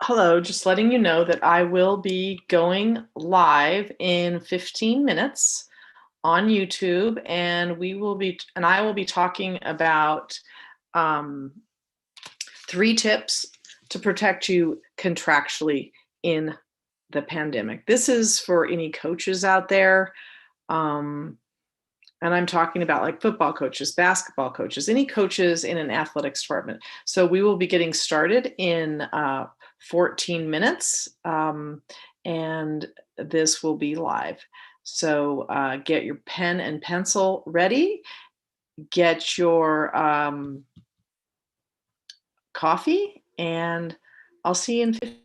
Hello, just letting you know that I will be going live in 15 minutes on YouTube, and I will be talking about um, 3 tips to protect you contractually in the pandemic. This is for any coaches out there. Um, and I'm talking about like football coaches, basketball coaches, any coaches in an athletics department. So we will be getting started in 14 minutes, and this will be live. So get your pen and pencil ready, get your coffee, and I'll see you in 15.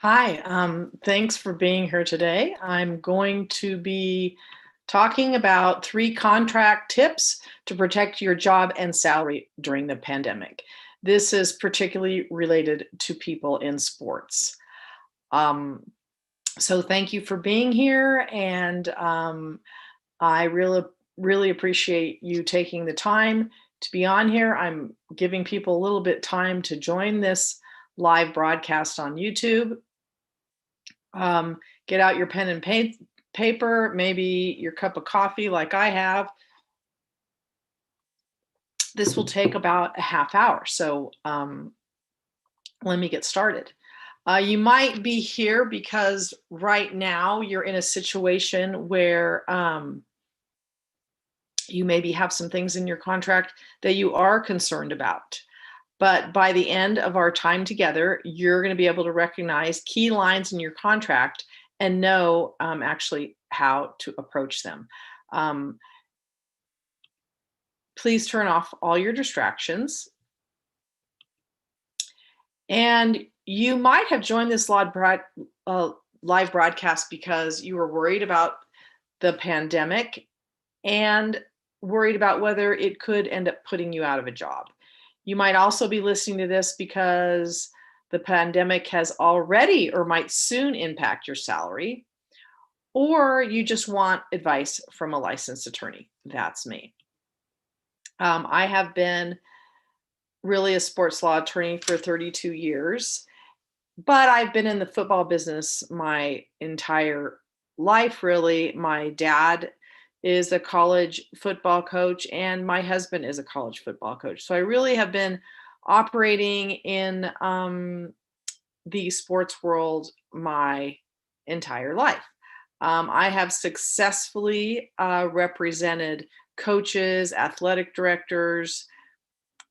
Hi, thanks for being here today. I'm going to be talking about 3 contract tips to protect your job and salary during the pandemic. This is particularly related to people in sports. So thank you for being here, and I really appreciate you taking the time to be on here. I'm giving people a little bit time to join this live broadcast on YouTube. Get out your pen and paper, maybe your cup of coffee like I have. This will take about a half hour, so let me get started. You might be here because right now you're in a situation where you maybe have some things in your contract that you are concerned about. But by the end of our time together, you're going to be able to recognize key lines in your contract and know actually how to approach them. Please turn off all your distractions. And you might have joined this live broadcast because you were worried about the pandemic and worried about whether it could end up putting you out of a job. You might also be listening to this because the pandemic has already or might soon impact your salary, or you just want advice from a licensed attorney. That's me. I have been really a sports law attorney for 32 years, but I've been in the football business my entire life, really. My dad is a college football coach, and my husband is a college football coach. So I really have been operating in the sports world my entire life. I have successfully represented coaches, athletic directors,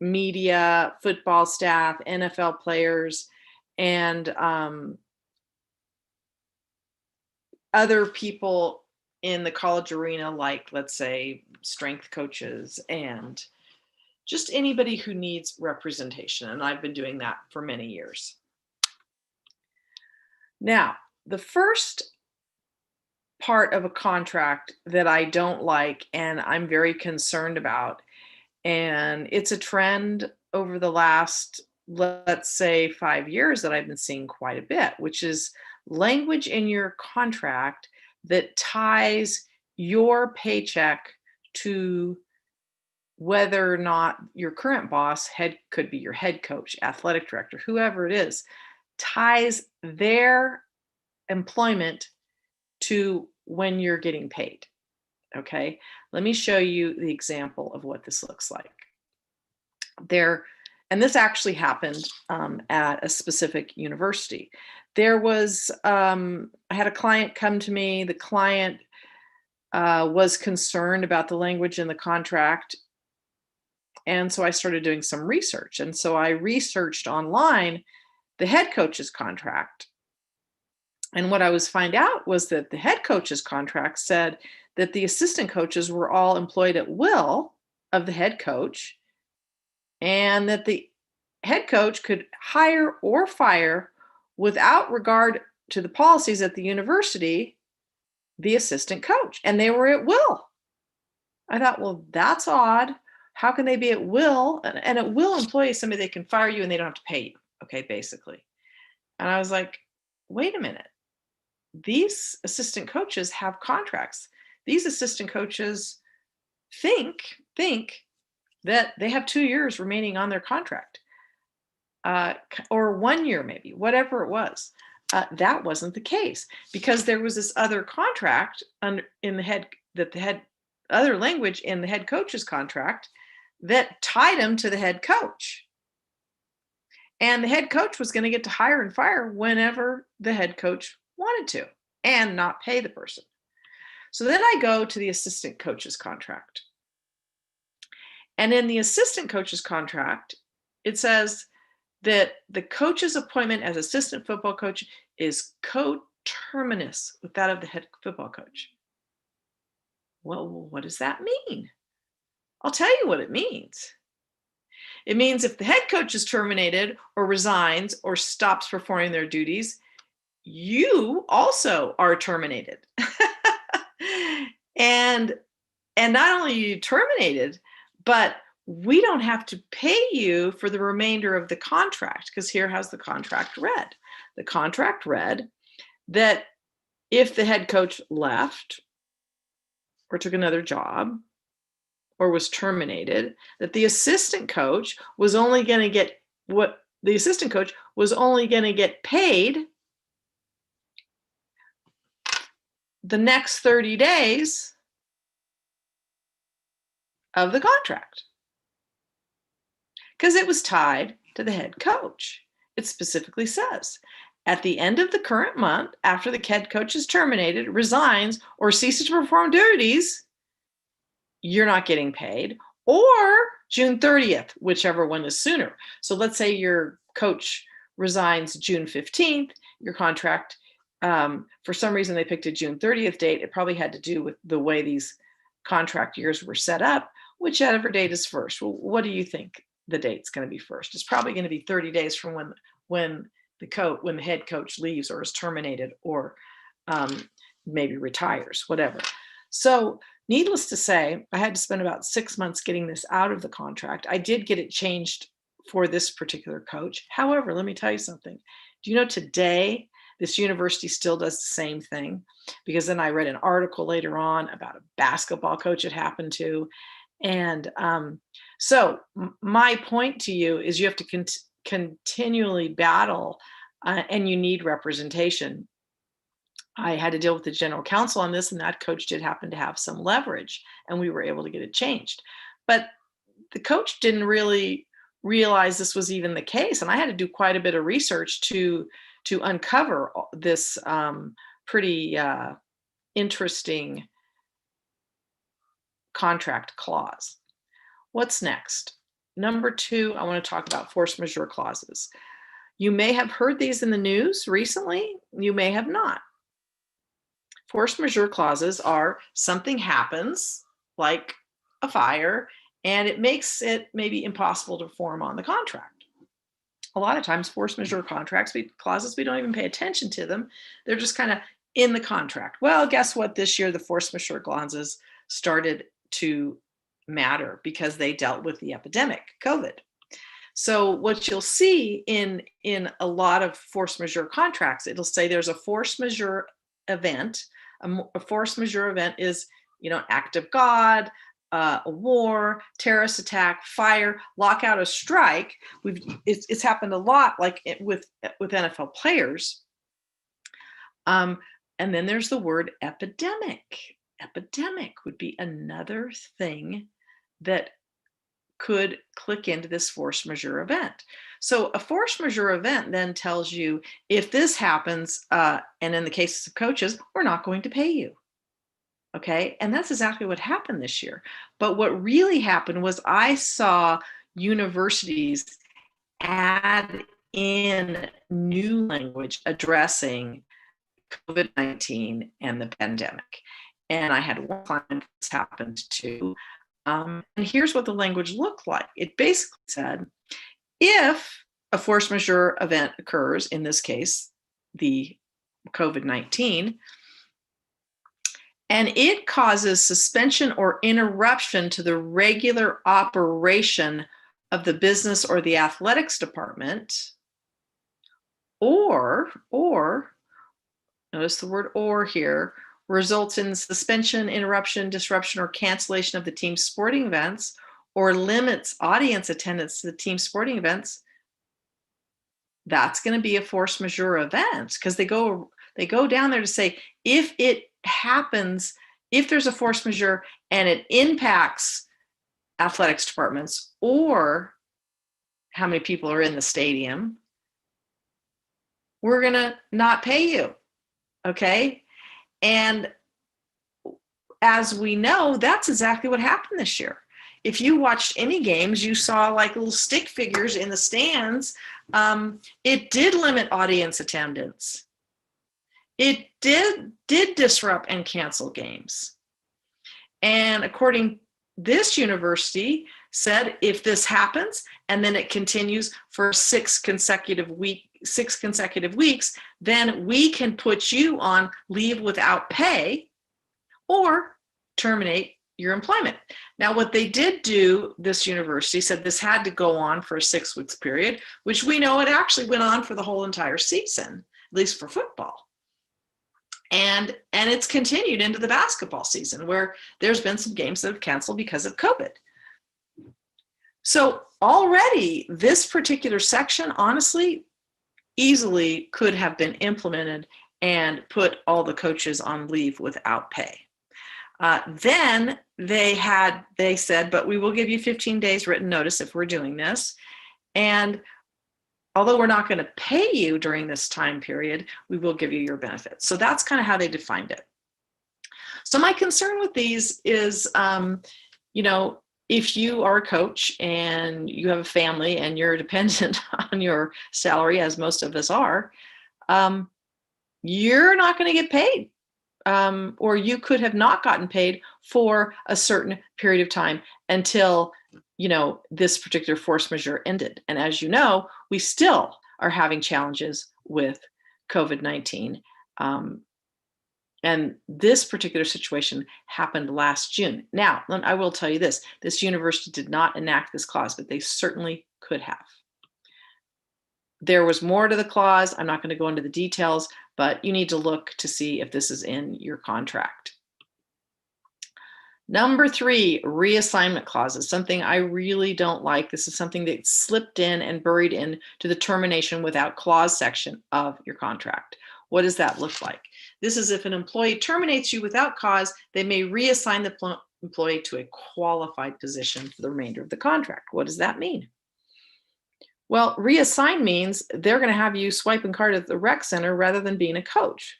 media, football staff, NFL players, and other people in the college arena, like, let's say, strength coaches and just anybody who needs representation. And I've been doing that for many years. Now, the first part of a contract that I don't like and I'm very concerned about, and it's a trend over the last, let's say, 5 years that I've been seeing quite a bit, which is language in your contract that ties your paycheck to whether or not your current boss, could be your head coach, athletic director, whoever it is, ties their employment to when you're getting paid. Okay, let me show you the example of what this looks like. And this actually happened at a specific university. I had a client come to me. The client was concerned about the language in the contract. And so I started doing some research. And so I researched online the head coach's contract. And what I was find out was that the head coach's contract said that the assistant coaches were all employed at will of the head coach, and that the head coach could hire or fire without regard to the policies at the university, the assistant coach, and they were at will. I thought, well, that's odd. How can they be at will? And at will employee is somebody they can fire you and they don't have to pay you, okay, basically. And I was like, wait a minute. These assistant coaches have contracts. These assistant coaches think that they have 2 years remaining on their contract, or 1 year, maybe, whatever it was. That wasn't the case, because there was this other contract other language in the head coach's contract that tied him to the head coach. And the head coach was going to get to hire and fire whenever the head coach wanted to and not pay the person. So then I go to the assistant coach's contract. And in the assistant coach's contract, it says that the coach's appointment as assistant football coach is coterminous with that of the head football coach. Well, what does that mean? I'll tell you what it means. It means if the head coach is terminated or resigns or stops performing their duties, you also are terminated. and not only are you terminated, but we don't have to pay you for the remainder of the contract, because here how's the contract read. The contract read that if the head coach left or took another job or was terminated, that the assistant coach was only going to get paid the next 30 days of the contract, because it was tied to the head coach. It specifically says, at the end of the current month, after the head coach is terminated, resigns, or ceases to perform duties, you're not getting paid, or June 30th, whichever one is sooner. So let's say your coach resigns June 15th, your contract, for some reason they picked a June 30th date. It probably had to do with the way these contract years were set up. Whichever date is first. Well, what do you think the date's going to be first? It's probably going to be 30 days from when the head coach leaves or is terminated or maybe retires, whatever. So needless to say, I had to spend about 6 months getting this out of the contract. I did get it changed for this particular coach. However, let me tell you something. Do you know today this university still does the same thing? Because then I read an article later on about a basketball coach it happened to. And so my point to you is you have to continually battle and you need representation. I had to deal with the general counsel on this, and that coach did happen to have some leverage, and we were able to get it changed. But the coach didn't really realize this was even the case, and I had to do quite a bit of research to uncover this pretty interesting contract clause. What's next? Number 2, I want to talk about force majeure clauses. You may have heard these in the news recently. You may have not. Force majeure clauses are something happens, like a fire, and it makes it maybe impossible to perform on the contract. A lot of times force majeure clauses, we don't even pay attention to them. They're just kind of in the contract. Well, guess what? This year, the force majeure clauses started to matter because they dealt with the epidemic, COVID. So what you'll see in a lot of force majeure contracts, it'll say there's a force majeure event. A force majeure event is, act of God, a war, terrorist attack, fire, lockout, or strike. It's happened a lot, like with NFL players. And then there's the word epidemic. Epidemic would be another thing that could click into this force majeure event. So a force majeure event then tells you if this happens, and in the cases of coaches, we're not going to pay you. Okay, and that's exactly what happened this year. But what really happened was I saw universities add in new language addressing COVID-19 and the pandemic. And I had one client this happened to. And here's what the language looked like. It basically said, if a force majeure event occurs, in this case, the COVID-19, and it causes suspension or interruption to the regular operation of the business or the athletics department, or notice the word or here, results in suspension, interruption, disruption, or cancellation of the team's sporting events, or limits audience attendance to the team's sporting events, that's going to be a force majeure event, because they go down there to say, if it happens, if there's a force majeure and it impacts athletics departments or how many people are in the stadium, we're going to not pay you. Okay. And as we know, that's exactly what happened this year. If you watched any games, you saw like little stick figures in the stands. It did limit audience attendance. It did disrupt and cancel games. And according this university said, if this happens and then it continues for 6 consecutive weeks, then we can put you on leave without pay or terminate your employment. Now, what they did do, this university said this had to go on for a 6 weeks period, which we know it actually went on for the whole entire season. least for football. And it's continued into the basketball season, where there's been some games that have canceled because of COVID. So already this particular section, honestly, easily could have been implemented and put all the coaches on leave without pay. Then they said, but we will give you 15 days written notice if we're doing this. And although we're not going to pay you during this time period, we will give you your benefits. So that's kind of how they defined it. So my concern with these is, if you are a coach and you have a family and you're dependent on your salary, as most of us are, you're not going to get paid. Or you could have not gotten paid for a certain period of time until, this particular force majeure ended. And as you know, we still are having challenges with COVID-19. And this particular situation happened last June. Now, I will tell you this university did not enact this clause, but they certainly could have. There was more to the clause. I'm not going to go into the details, but you need to look to see if this is in your contract. Number 3, reassignment clauses, something I really don't like. This is something that slipped in and buried in to the termination without clause section of your contract. What does that look like? This is if an employee terminates you without cause, they may reassign the employee to a qualified position for the remainder of the contract. What does that mean? Well, reassign means they're going to have you swipe and card at the rec center rather than being a coach.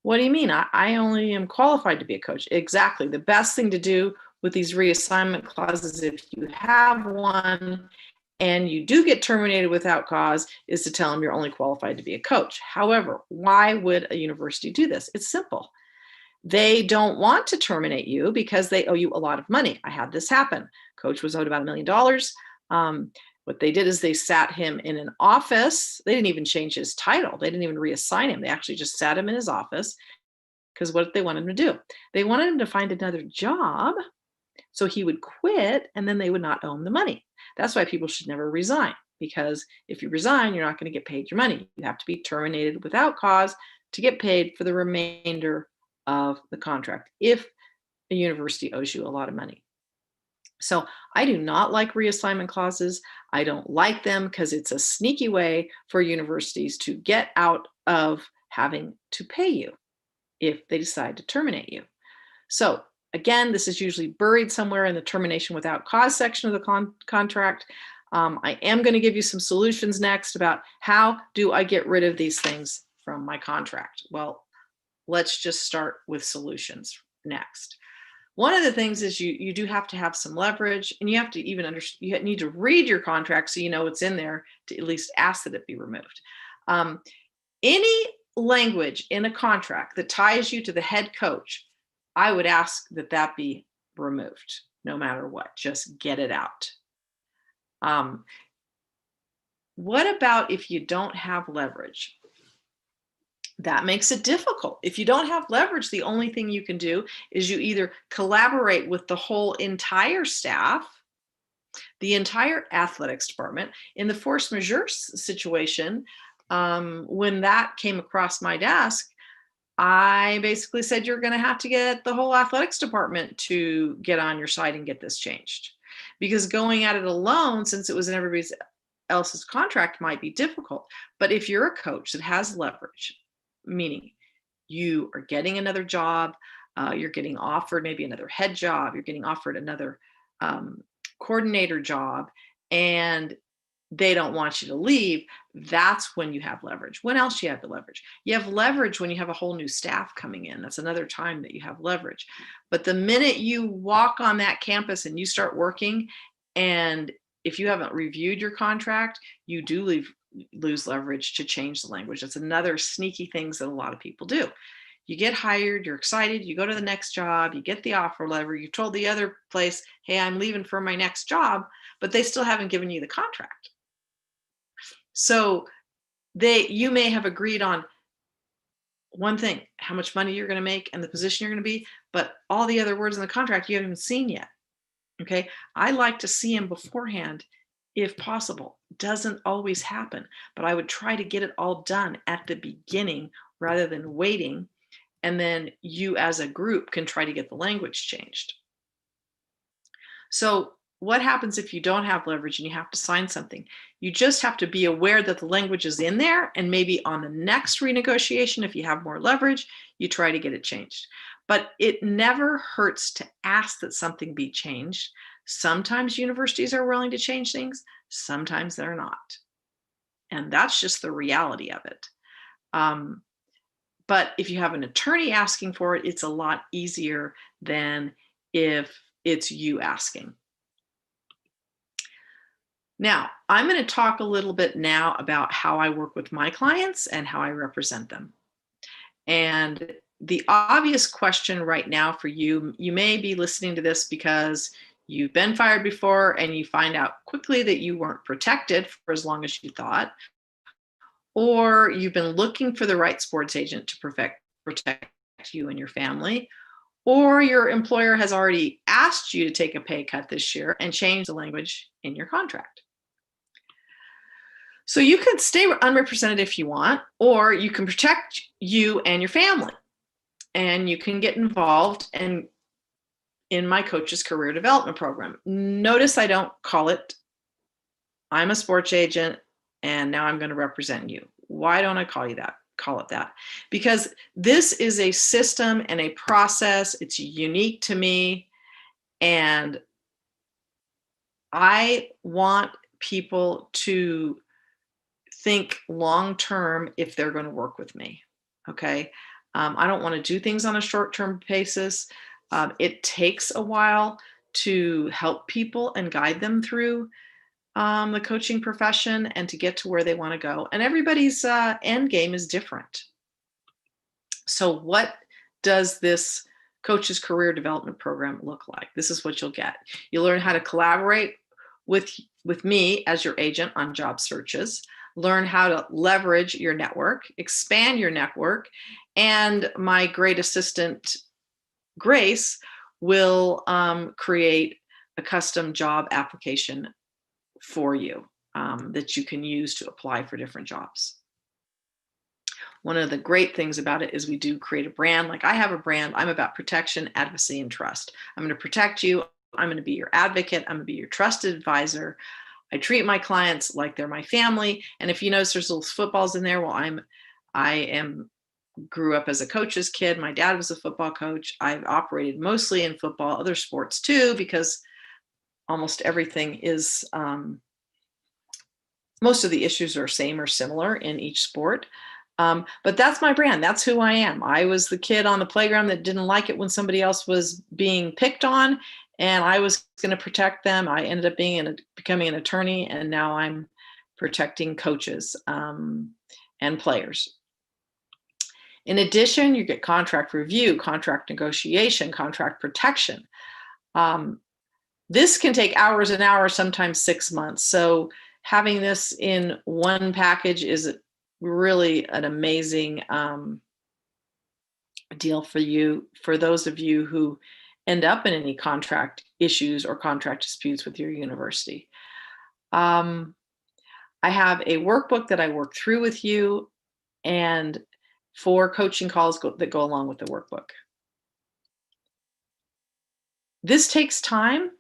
What do you mean? I only am qualified to be a coach. Exactly. The best thing to do with these reassignment clauses, if you have one and you do get terminated without cause, is to tell them you're only qualified to be a coach. However, why would a university do this? It's simple. They don't want to terminate you because they owe you a lot of money. I had this happen. Coach was owed about $1 million. What they did is they sat him in an office. They didn't even change his title. They didn't even reassign him. They actually just sat him in his office, because what they wanted him to do? They wanted him to find another job so he would quit, and then they would not owe him the money. That's why people should never resign, because if you resign, you're not going to get paid your money. You have to be terminated without cause to get paid for the remainder of the contract if a university owes you a lot of money. So I do not like reassignment clauses. I don't like them because it's a sneaky way for universities to get out of having to pay you if they decide to terminate you. So again, this is usually buried somewhere in the termination without cause section of the contract. I am going to give you some solutions next about how do I get rid of these things from my contract. Well, let's just start with solutions next. One of the things is you do have to have some leverage, and you have to even you need to read your contract so you know what's in there to at least ask that it be removed. Any language in a contract that ties you to the head coach, I would ask that that be removed no matter what. Just get it out. What about if you don't have leverage? That makes it difficult. If you don't have leverage, the only thing you can do is you either collaborate with the whole entire staff, the entire athletics department. In the force majeure situation, when that came across my desk, I basically said, you're going to have to get the whole athletics department to get on your side and get this changed. Because going at it alone, since it was in everybody else's contract, might be difficult. But if you're a coach that has leverage, meaning you are getting another job, you're getting offered maybe another head job, you're getting offered another coordinator job, and they don't want you to leave, that's when you have leverage. When else do you have the leverage? You have leverage when you have a whole new staff coming in. That's another time that you have leverage. But the minute you walk on that campus and you start working, and if you haven't reviewed your contract, you do lose leverage to change the language. That's another sneaky things that a lot of people do. You get hired, you're excited, you go to the next job, you get the offer letter, you told the other place, hey, I'm leaving for my next job, but they still haven't given you the contract. So you may have agreed on one thing, how much money you're going to make and the position you're going to be, but all the other words in the contract you haven't even seen yet. Okay. I like to see them beforehand if possible. Doesn't always happen, but I would try to get it all done at the beginning rather than waiting. And then you as a group can try to get the language changed. So what happens if you don't have leverage and you have to sign something? You just have to be aware that the language is in there, and maybe on the next renegotiation, if you have more leverage, you try to get it changed. But it never hurts to ask that something be changed. Sometimes universities are willing to change things, sometimes they're not. And that's just the reality of it. Um, but if you have an attorney asking for it, it's a lot easier than if it's you asking. Now, I'm going to talk a little bit now about how I work with my clients and how I represent them. And the obvious question right now for you, you may be listening to this because you've been fired before and you find out quickly that you weren't protected for as long as you thought, or you've been looking for the right sports agent to protect you and your family, or your employer has already asked you to take a pay cut this year and change the language in your contract. So you can stay unrepresented if you want, or you can protect you and your family. And you can get involved in my coach's career development program. Notice I don't call it, I'm a sports agent and now I'm going to represent you. Why don't I call it that? Because this is a system and a process. It's unique to me. And I want people to think long term if they're going to work with me. Okay. I don't want to do things on a short term basis. It takes a while to help people and guide them through the coaching profession and to get to where they want to go. And everybody's end game is different. So what does this coach's career development program look like? This is what you'll get. You'll learn how to collaborate with me as your agent on job searches, learn how to leverage your network, expand your network, and my great assistant, Grace, will create a custom job application for you that you can use to apply for different jobs. One of the great things about it is we do create a brand. Like I have a brand. I'm about protection, advocacy, and trust. I'm going to protect you. I'm going to be your advocate. I'm going to be your trusted advisor. I treat my clients like they're my family. And if you notice there's little footballs in there, well, I grew up as a coach's kid. My dad was a football coach. I've operated mostly in football, other sports too, because almost everything is, most of the issues are same or similar in each sport. But that's my brand. That's who I am. I was the kid on the playground that didn't like it when somebody else was being picked on, and I was going to protect them. I ended up becoming an attorney, and now I'm protecting coaches and players. In addition, you get contract review, contract negotiation, contract protection. This can take hours and hours, sometimes 6 months. So having this in one package is really an amazing deal for you, for those of you who end up in any contract issues or contract disputes with your university. I have a workbook that I work through with you and 4 coaching calls that go along with the workbook. This takes time,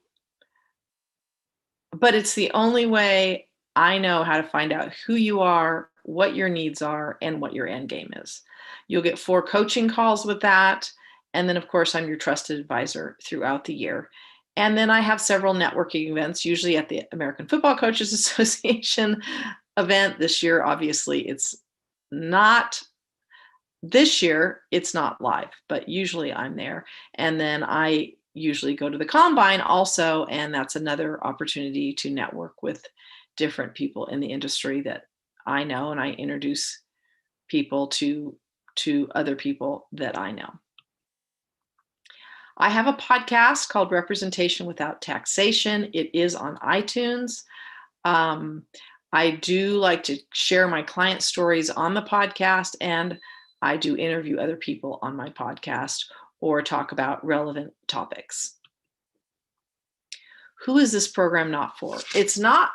but it's the only way I know how to find out who you are, what your needs are, and what your end game is. You'll get 4 coaching calls with that. And then, of course, I'm your trusted advisor throughout the year. And then I have several networking events, usually at the American Football Coaches Association event. This year, obviously, it's not. This year, it's not live, but usually I'm there. And then I usually go to the Combine also, and that's another opportunity to network with different people in the industry that I know, and I introduce people to other people that I know. I have a podcast called Representation Without Taxation. It is on iTunes. I do like to share my client stories on the podcast, and I do interview other people on my podcast or talk about relevant topics. Who is this program not for? It's not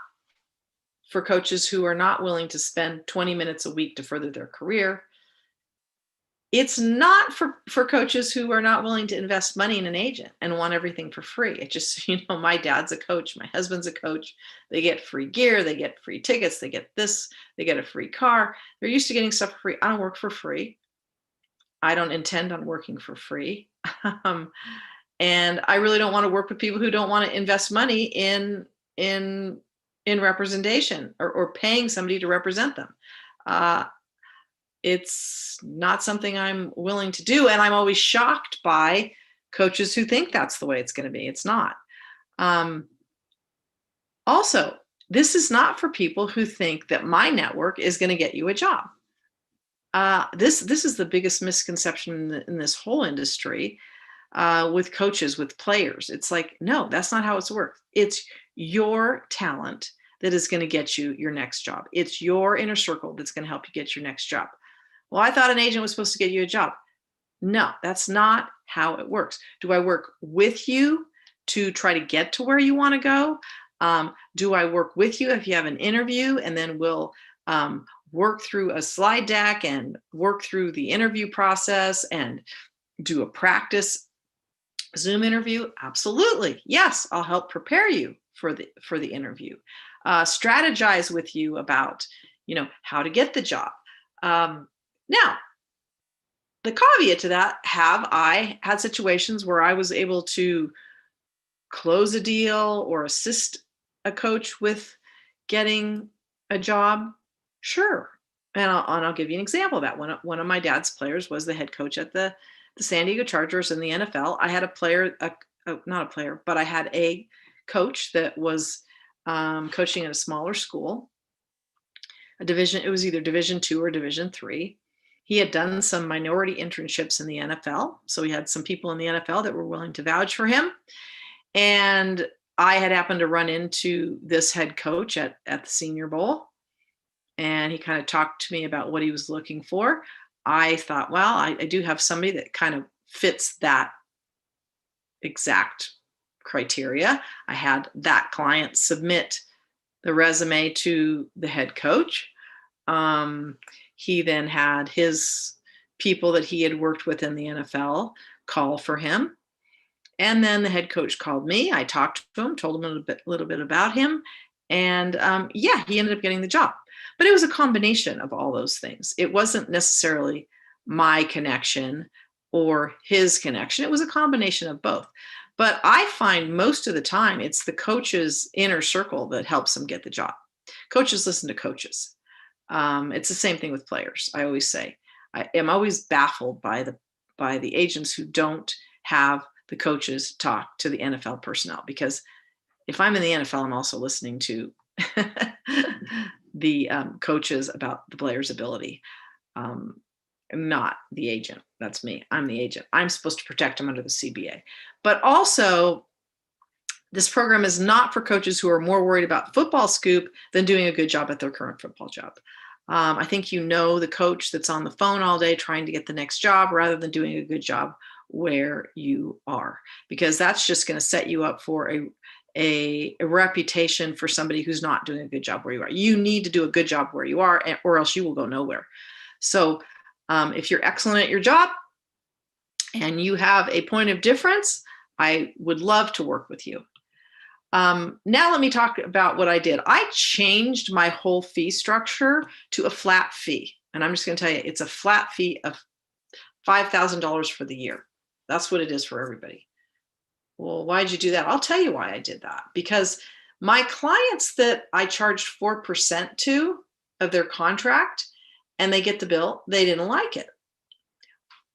for coaches who are not willing to spend 20 minutes a week to further their career. It's not for coaches who are not willing to invest money in an agent and want everything for free. It just, my dad's a coach, my husband's a coach. They get free gear, they get free tickets, they get this, they get a free car. They're used to getting stuff for free. I don't work for free. I don't intend on working for free. And I really don't want to work with people who don't want to invest money in representation or paying somebody to represent them. It's not something I'm willing to do. And I'm always shocked by coaches who think that's the way it's going to be. It's not. Also, this is not for people who think that my network is going to get you a job. This is the biggest misconception in this whole industry with coaches, with players. It's like, no, that's not how it's worked. It's your talent that is going to get you your next job. It's your inner circle that's going to help you get your next job. Well, I thought an agent was supposed to get you a job. No, that's not how it works. Do I work with you to try to get to where you want to go? Do I work with you if you have an interview, and then we'll work through a slide deck and work through the interview process and do a practice Zoom interview? Absolutely. Yes, I'll help prepare you for the interview. Strategize with you about, how to get the job. Now, the caveat to that, have I had situations where I was able to close a deal or assist a coach with getting a job? Sure. And I'll give you an example of that. One of my dad's players was the head coach at the San Diego Chargers in the NFL. I had a player, not a player, but I had a coach that was coaching at a smaller school, it was either Division II or Division III. He had done some minority internships in the NFL. So he had some people in the NFL that were willing to vouch for him. And I had happened to run into this head coach at the Senior Bowl. And he kind of talked to me about what he was looking for. I thought, well, I do have somebody that kind of fits that exact criteria. I had that client submit the resume to the head coach. He then had his people that he had worked with in the NFL call for him. And then the head coach called me. I talked to him, told him a little bit about him. And he ended up getting the job. But it was a combination of all those things. It wasn't necessarily my connection or his connection. It was a combination of both. But I find most of the time it's the coach's inner circle that helps them get the job. Coaches listen to coaches. It's the same thing with players. I always say, I am always baffled by the agents who don't have the coaches talk to the NFL personnel, because if I'm in the NFL, I'm also listening to the coaches about the player's ability. Not the agent. That's me. I'm the agent. I'm supposed to protect them under the CBA. But also, this program is not for coaches who are more worried about football scoop than doing a good job at their current football job. I think the coach that's on the phone all day trying to get the next job rather than doing a good job where you are, because that's just going to set you up for a reputation for somebody who's not doing a good job where you are. You need to do a good job where you are, or else you will go nowhere. So if you're excellent at your job and you have a point of difference, I would love to work with you. Now let me talk about what I did. I changed my whole fee structure to a flat fee. And I'm just going to tell you, it's a flat fee of $5,000 for the year. That's what it is for everybody. Well, why did you do that? I'll tell you why I did that. Because my clients that I charged 4% to of their contract and they get the bill, they didn't like it.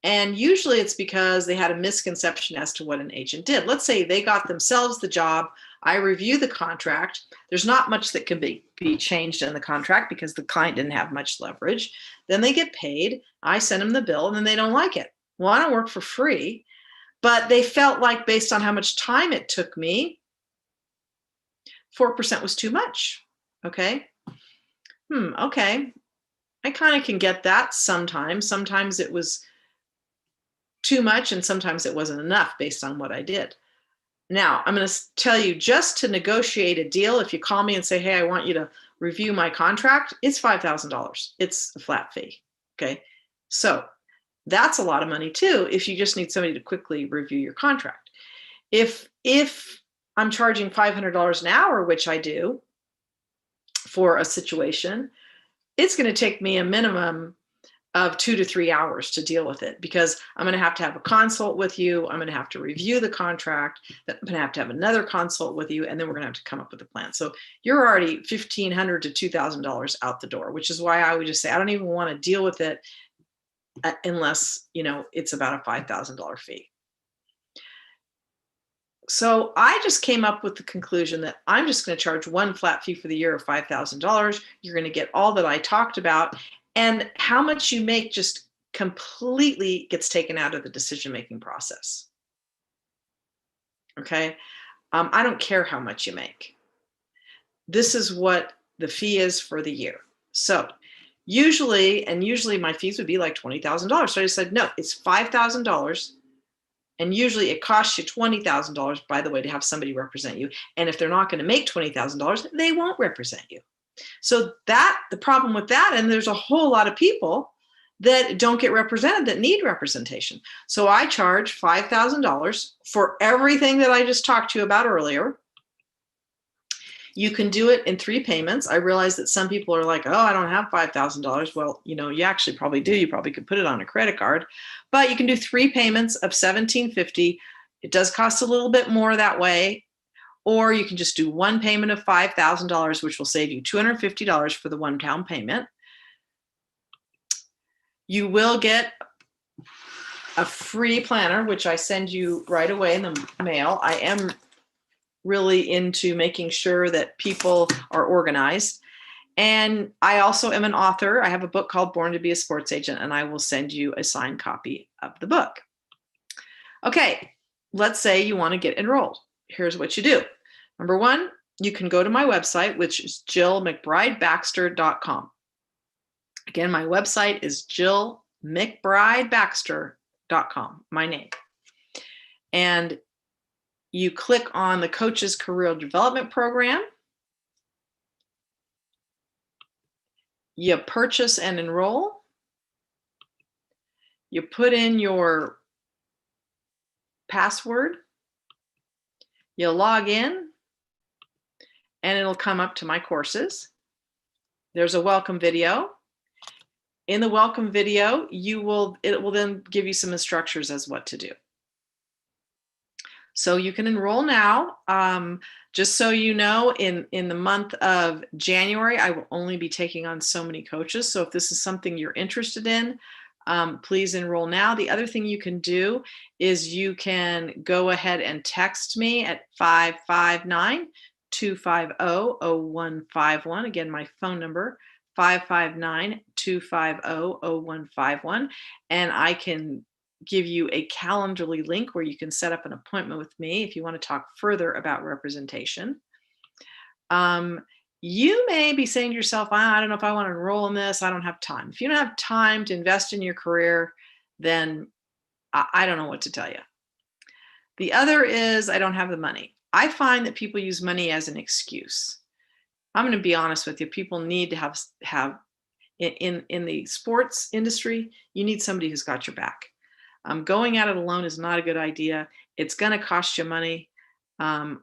And usually it's because they had a misconception as to what an agent did. Let's say they got themselves the job. I review the contract. There's not much that can be changed in the contract because the client didn't have much leverage. Then they get paid. I send them the bill and then they don't like it. Well, I don't work for free, but they felt like based on how much time it took me, 4% was too much. Okay. Okay. I kind of can get that sometimes. Sometimes it was too much and sometimes it wasn't enough based on what I did. Now, I'm going to tell you, just to negotiate a deal, if you call me and say, hey, I want you to review my contract, it's $5,000. It's a flat fee. Okay. So that's a lot of money too, if you just need somebody to quickly review your contract. If I'm charging $500 an hour, which I do for a situation, it's going to take me a minimum of 2 to 3 hours to deal with it, because I'm going to have a consult with you. I'm going to have to review the contract. I'm going to have another consult with you, and then we're going to have to come up with a plan. So you're already $1,500 to $2,000 out the door, which is why I would just say I don't even want to deal with it unless, it's about a $5,000 fee. So I just came up with the conclusion that I'm just going to charge one flat fee for the year of $5,000. You're going to get all that I talked about, and how much you make just completely gets taken out of the decision-making process. Okay. I don't care how much you make. This is what the fee is for the year. So usually my fees would be like $20,000. So I just said, no, it's $5,000. And usually it costs you $20,000, by the way, to have somebody represent you. And if they're not going to make $20,000, they won't represent you. So the problem with that, and there's a whole lot of people that don't get represented that need representation. So I charge $5,000 for everything that I just talked to you about earlier. You can do it in 3 payments. I realize that some people are like, oh, I don't have $5,000. Well, you actually probably do. You probably could put it on a credit card, but you can do 3 payments of $1,750. It does cost a little bit more that way. Or you can just do 1 payment of $5,000, which will save you $250 for the 1 down payment. You will get a free planner, which I send you right away in the mail. I am really into making sure that people are organized. And I also am an author. I have a book called Born to Be a Sports Agent, and I will send you a signed copy of the book. Okay, let's say you want to get enrolled. Here's what you do. Number 1, you can go to my website, which is jillmcbridebaxter.com. Again, my website is jillmcbridebaxter.com, my name. And you click on the Coach's Career Development Program. You purchase and enroll. You put in your password. You log in, and it'll come up to my courses. There's a welcome video. In the welcome video, it will then give you some instructions as what to do. So you can enroll now. Just so you know, in the month of January, I will only be taking on so many coaches. So if this is something you're interested in, please enroll now. The other thing you can do is you can go ahead and text me at 559-250-0151. Again, my phone number, 559-250-0151. And I can give you a Calendly link where you can set up an appointment with me if you want to talk further about representation. You may be saying to yourself, I don't know if I want to enroll in this. I don't have time. If you don't have time to invest in your career, then I don't know what to tell you. The other is I don't have the money. I find that people use money as an excuse. I'm going to be honest with you. People need to have in the sports industry, you need somebody who's got your back. Going at it alone is not a good idea. It's going to cost you money. I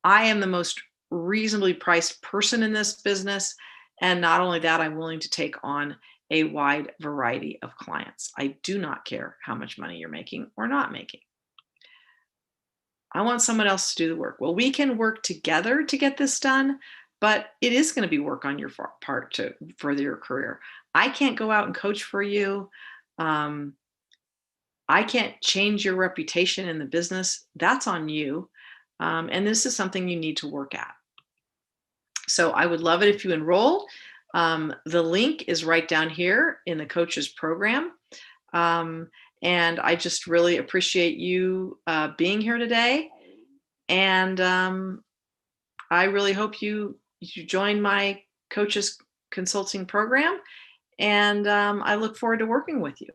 am the most reasonably priced person in this business. And not only that, I'm willing to take on a wide variety of clients. I do not care how much money you're making or not making. I want someone else to do the work. Well, we can work together to get this done, but it is going to be work on your part to further your career. I can't go out and coach for you. I can't change your reputation in the business. That's on you. And this is something you need to work at. So I would love it if you enroll. The link is right down here in the coaches program. And I just really appreciate you being here today. And I really hope you join my coaches consulting program. And I look forward to working with you.